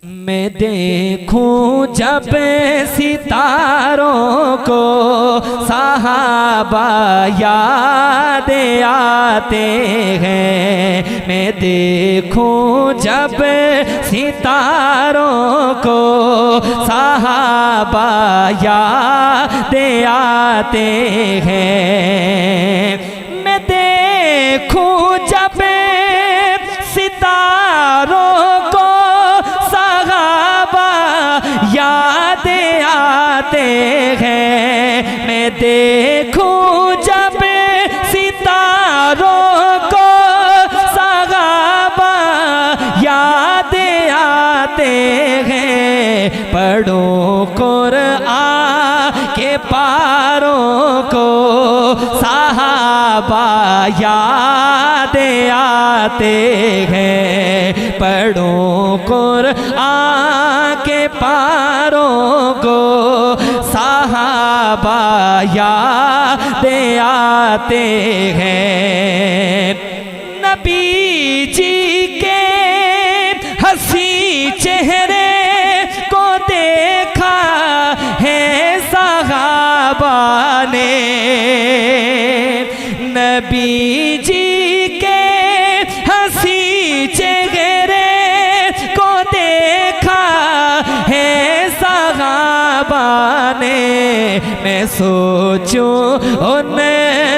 میں دیکھوں جب ستاروں کو صحابہ یاد آتے ہیں، میں دیکھوں جب ستاروں کو صحابہ یاد آتے ہیں، میں دیکھوں جب ستاروں کو یاد آتے ہیں، میں دیکھوں جب ستاروں کو صحابہ یاد آتے ہیں، پڑھوں قرآن کے پاروں کو صحابہ یاد آتے ہیں، پڑھوں قرآن کے پاروں کو صحابہ یاد آتے ہیں، نبی جی کے حسین چہرے کو دیکھا ہے صحابہ نے، نبی جی کے حسین چہرے کو دیکھا ہے صحابہ نے، میں سوچوں ان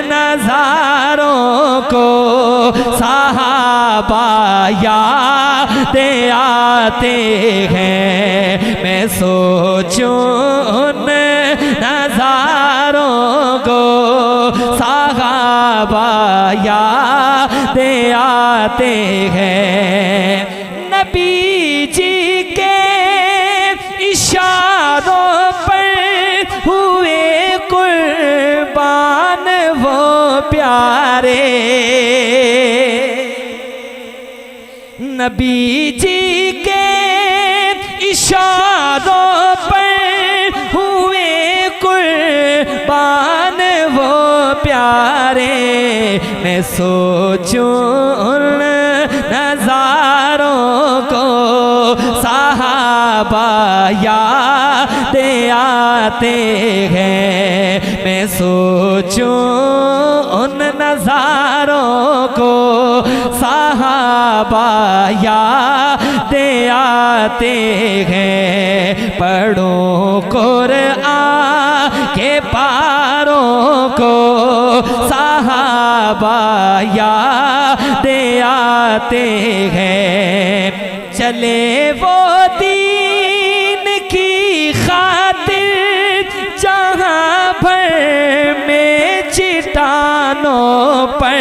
نظاروں کو صحابہ یاد آتے ہیں، میں سوچوں ان نظاروں کو صحابہ یاد آتے ہیں، نبی جی کے اشاروں پر ہوئے قربان وہ پیارے، نبی جی کے اشاروں پر ہوئے قربان وہ پیارے، میں سوچوں ان نظاروں کو صحابہ یاد آتے ہیں، میں سوچوں ان نظاروں کو صحابہ یاد آتے ہیں، پڑھوں قرآن کے پاروں کو صحابہ یاد آتے ہیں، چلے وہ دین کی خاطر جہاں بھر میں چٹانوں پر،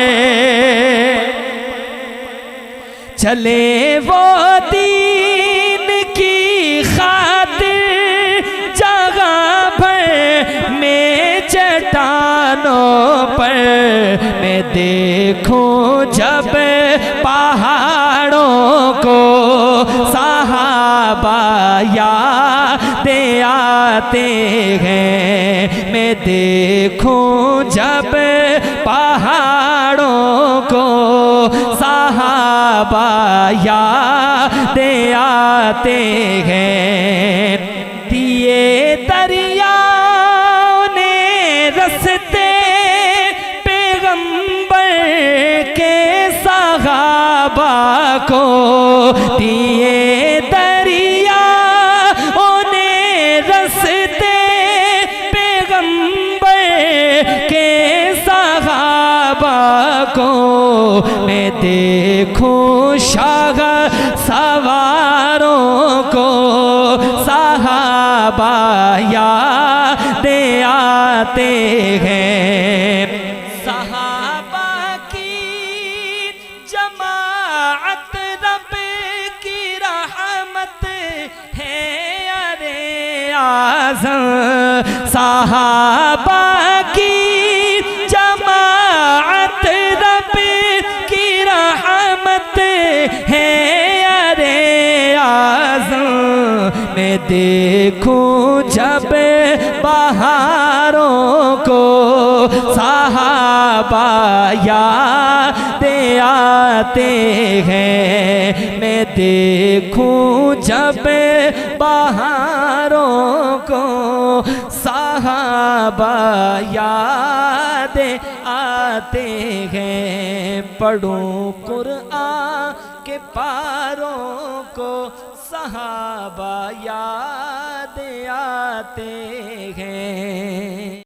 چلے وہ دین کی خاطر جگہ بھر میں چٹانوں پر، میں دیکھوں جب پہاڑوں کو صحابہ یاد آتے ہیں، میں دیکھوں جب پہاڑوں کو صحابہ یاد آتے ہیں، دیے دریاؤں نے رستے پیغمبر کے صحابہ کو، دیے دریاؤں نے رستے پیغمبر کے صحابہ کو، میں دیکھوں شاہ سواروں کو صحابہ یاد آتے ہیں، صحابہ کی جماعت رب کی رحمت ہے ارے اعظم، صحابہ کی جماعت رب کی رحمت ہے ارے اعظم، میں دیکھوں جب بہاروں کو صحابہ یادیں آتے ہیں، میں دیکھوں جب بہاروں کو صحابہ یادیں آتے ہیں، پڑھوں قرآن کے پاروں کو صحابہ یادیں آتے ہیں۔